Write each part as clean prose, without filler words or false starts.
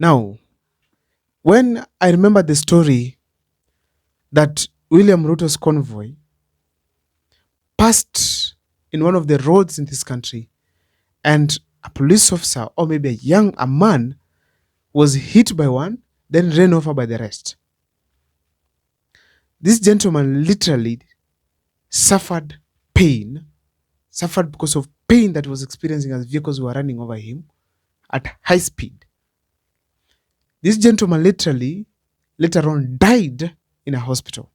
Now, when I remember the story that William Ruto's convoy passed in one of the roads in this country, and a police officer or maybe a man was hit by one, then ran over by the rest. This gentleman literally suffered pain, suffered because of pain that he was experiencing as vehicles were running over him at high speed. This gentleman literally later on died in a hospital.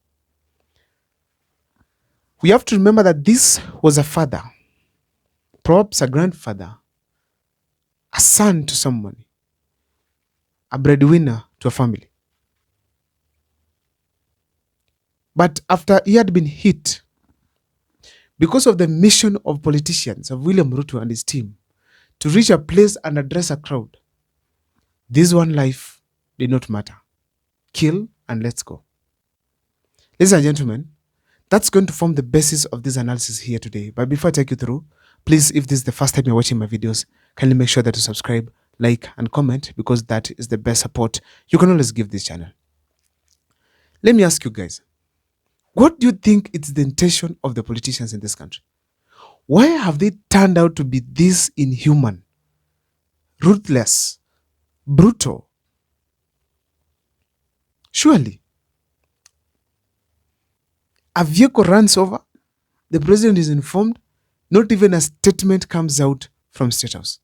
We have to remember that this was a father, perhaps a grandfather, a son to someone, a breadwinner to a family. But after he had been hit, because of the mission of politicians, of William Ruto and his team, to reach a place and address a crowd, this one life did not matter. Kill and let's go. Ladies and gentlemen, that's going to form the basis of this analysis here today. But before I take you through, please, if this is the first time you're watching my videos, kindly make sure that you subscribe, like, and comment, because that is the best support you can always give this channel. Let me ask you guys, what do you think is the intention of the politicians in this country? Why have they turned out to be this inhuman, ruthless, brutal? Surely, a vehicle runs over, the president is informed, not even a statement comes out from State House.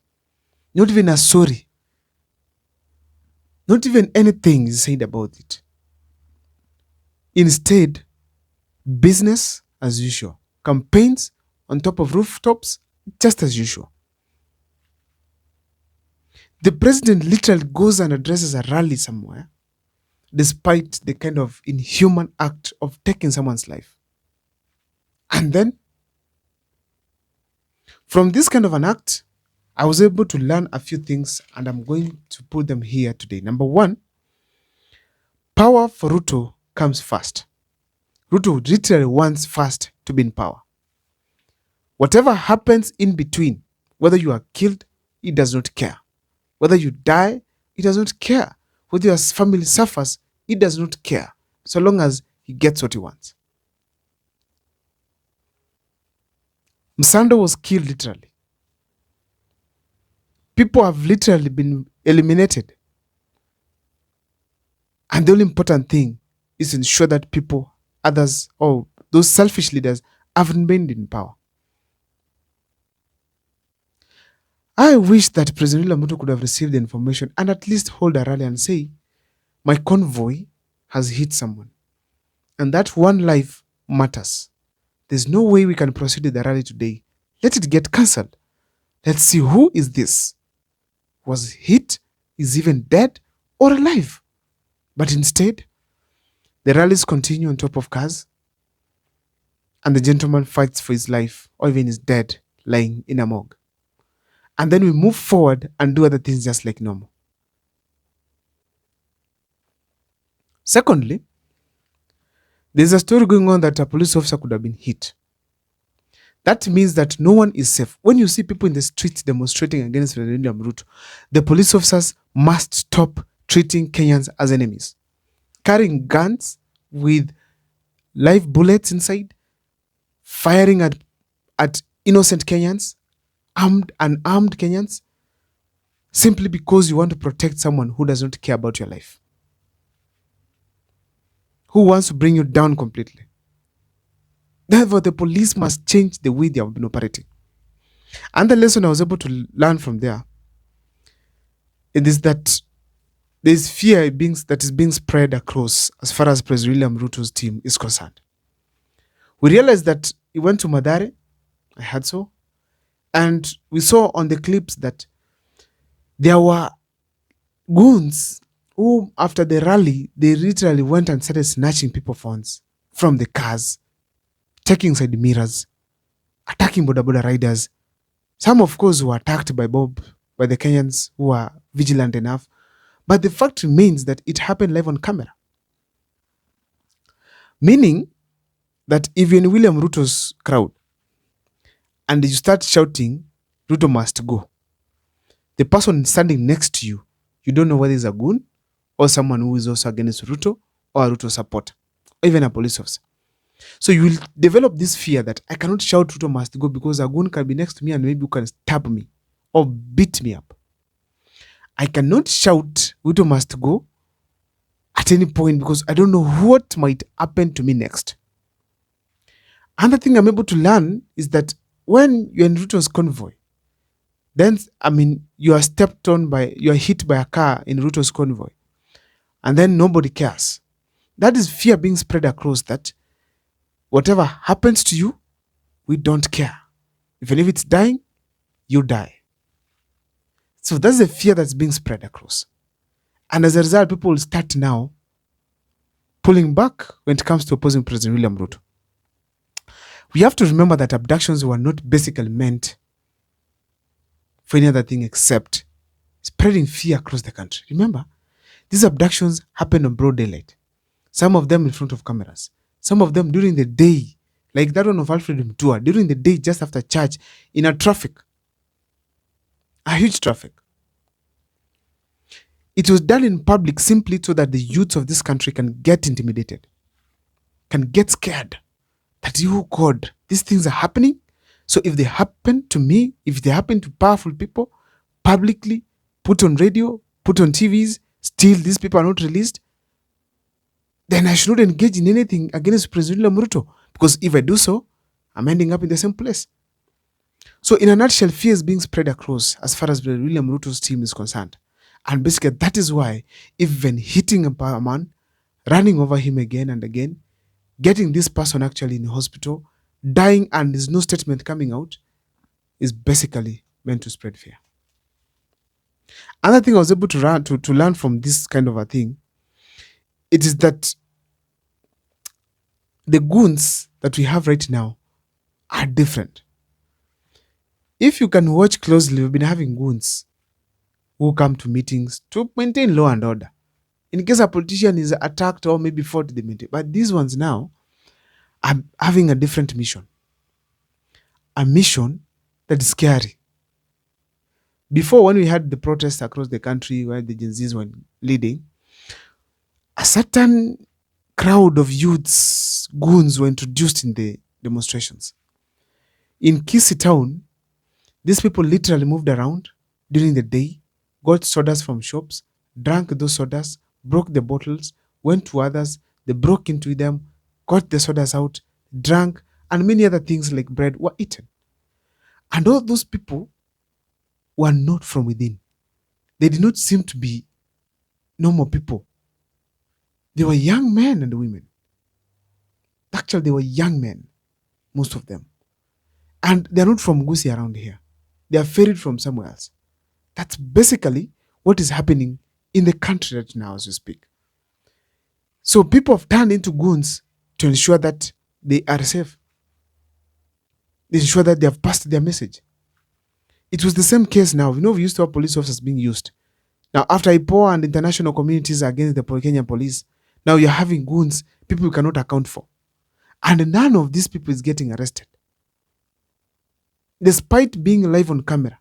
Not even a sorry. Not even anything is said about it. Instead, business as usual. Campaigns on top of rooftops, just as usual. The president literally goes and addresses a rally somewhere, despite the kind of inhuman act of taking someone's life. And then, from this kind of an act, I was able to learn a few things, and I'm going to put them here today. Number one, power for Ruto comes first. Ruto literally wants first to be in power. Whatever happens in between, whether you are killed, he does not care. Whether you die, he does not care. Whether your family suffers, he does not care, so long as he gets what he wants. Msando was killed literally. People have literally been eliminated. And the only important thing is to ensure that people, others, or those selfish leaders haven't been in power. I wish that President William Ruto could have received the information and at least hold a rally and say, my convoy has hit someone. And that one life matters. There's no way we can proceed with the rally today. Let it get cancelled. Let's see who is this. Was hit, is even dead, or alive? But instead, the rallies continue on top of cars, and the gentleman fights for his life, or even is dead, lying in a morgue. And then we move forward and do other things just like normal. Secondly, there's a story going on that a police officer could have been hit. That means that no one is safe. When you see people in the streets demonstrating against President William Ruto, the police officers must stop treating Kenyans as enemies. Carrying guns with live bullets inside, firing at innocent Kenyans, unarmed Kenyans, simply because you want to protect someone who does not care about your life, who wants to bring you down completely. Therefore, the police must change the way they have been operating. And the lesson I was able to learn from there, it is that there is fear that is being spread across as far as President William Ruto's team is concerned. We realized that he went to Mathare, I heard so, and we saw on the clips that there were goons who, after the rally, they literally went and started snatching people's phones from the cars, taking side mirrors, attacking boda riders. Some, of course, were attacked by the Kenyans who are vigilant enough. But the fact remains that it happened live on camera. Meaning that if you're in William Ruto's crowd and you start shouting, Ruto must go, the person standing next to you You don't know whether he's a goon or someone who is also against Ruto or a Ruto supporter, or even a police officer. So you will develop this fear that I cannot shout Ruto must go because a goon can be next to me and maybe you can stab me or beat me up. I cannot shout Ruto must go at any point because I don't know what might happen to me next. Another thing I'm able to learn is that when you're in Ruto's convoy, then you are hit by a car in Ruto's convoy, and then nobody cares. That is fear being spread across that whatever happens to you, we don't care. Even if it's dying, you die. So that's the fear that's being spread across. And as a result, people will start now pulling back when it comes to opposing President William Ruto. We have to remember that abductions were not basically meant for any other thing except spreading fear across the country. Remember, these abductions happen on broad daylight. Some of them in front of cameras. Some of them during the day, like that one of Alfred Mtua, during the day just after church in a traffic. A huge traffic. It was done in public simply so that the youths of this country can get intimidated, can get scared that, oh God, these things are happening. So if they happen to me, if they happen to powerful people, publicly, put on radio, put on TVs, still these people are not released, then I should not engage in anything against President William Ruto, because if I do so, I'm ending up in the same place. So in a nutshell, fear is being spread across as far as William Ruto's team is concerned. And basically that is why even hitting a man, running over him again and again, getting this person actually in the hospital, dying and there's no statement coming out, is basically meant to spread fear. Another thing I was able to learn from this kind of a thing, it is that the goons that we have right now are different. If you can watch closely, we've been having goons who come to meetings to maintain law and order in case a politician is attacked or maybe fought the meeting. But these ones now are having a different mission. A mission that is scary. Before, when we had the protests across the country where the Gen Zs were leading, a certain crowd of youths, goons, were introduced in the demonstrations. In Kisii town, these people literally moved around during the day, got sodas from shops, drank those sodas, broke the bottles, went to others, they broke into them, got the sodas out, drank, and many other things like bread were eaten. And all those people were not from within. They did not seem to be normal people. They were young men and women. Actually, they were young men, most of them. And they're not from Gusii around here. They are ferried from somewhere else. That's basically what is happening in the country right now as we speak. So people have turned into goons to ensure that they are safe. They ensure that they have passed their message. It was the same case now. We used to have police officers being used. Now, after IPOA and international communities against the Kenyan police, now you're having goons, people you cannot account for. And none of these people is getting arrested, despite being live on camera.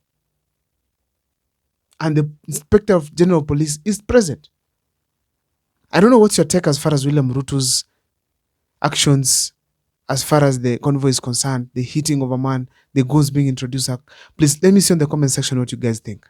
And the Inspector of General Police is present. I don't know what's your take as far as William Ruto's actions, as far as the convoy is concerned, the hitting of a man, the goons being introduced. Please let me see in the comment section what you guys think.